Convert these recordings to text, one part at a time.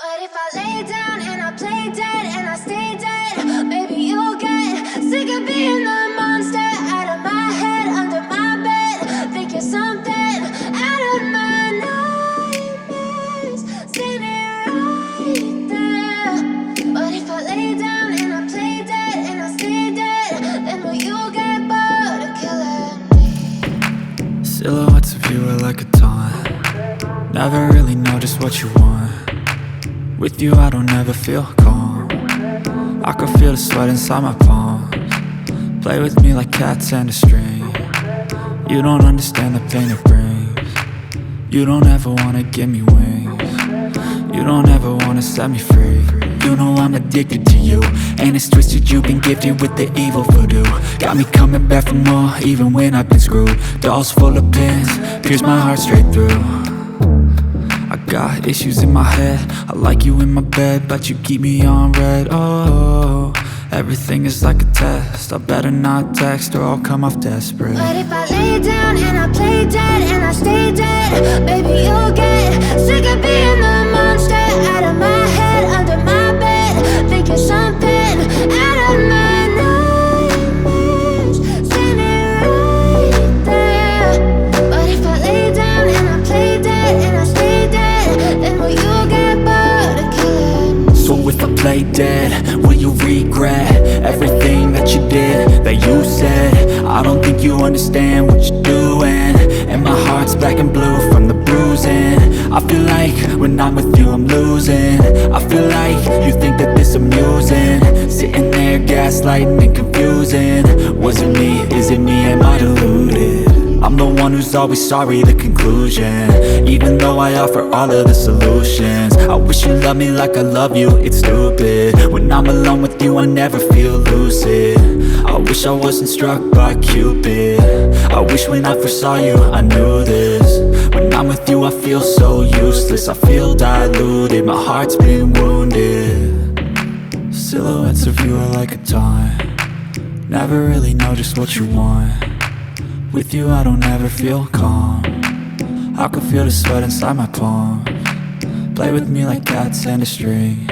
But if I lay down and I play dead and I stay dead, maybe you'll get sick of being the monster out of my head, under my bed. Think you're something out of my nightmares, standing right there. But if I lay down and I play dead and I stay dead, then will you get bored of killing me? Silhouettes of you are like a taunt. Never really know just what you want. With you I don't ever feel calm. I can feel the sweat inside my palms. Play with me like cats and a string. You don't understand the pain it brings. You don't ever wanna give me wings. You don't ever wanna set me free. You know I'm addicted to you, and it's twisted, you've been gifted with the evil voodoo. Got me coming back for more, even when I've been screwed. Dolls full of pins, pierce my heart straight through. I got issues in my head, I like you in my bed, but you keep me on red. Oh, everything is like a test, I better not text or I'll come off desperate. But if I lay down and I play dead and I stay dead, baby you'll get sick of being the monster out of my head, under my bed. Think you're something out of my nightmares, standing right there. But if I lay down and I play dead and I stay dead, then will you get bored of killing me? So if I play dead, will you regret everything that you did, that you said? I don't think you understand what you're doing, and my heart's black and blue from the bruising. I feel like when I'm with you I'm losing. I feel like you think that this amusing, sitting there gaslighting and confusing. Was it me? Is it me? Am I deluded? I'm the one who's always sorry, the conclusion, even though I offer all of the solutions. I wish you loved me like I love you, it's stupid. When I'm alone with you I never feel lucid. I wish I wasn't struck by Cupid. I wish when I first saw you I knew this. When I'm with you I feel so useless, I feel diluted, my heart's been wounded. Silhouettes of you are like a taunt. Never really know just what you want. With you I don't ever feel calm. I can feel the sweat inside my palms. Play with me like cats and a string.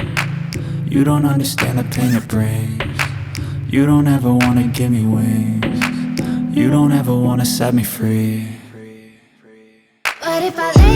You don't understand the pain it brings. You don't ever wanna give me wings. You don't ever wanna set me free. But if I lay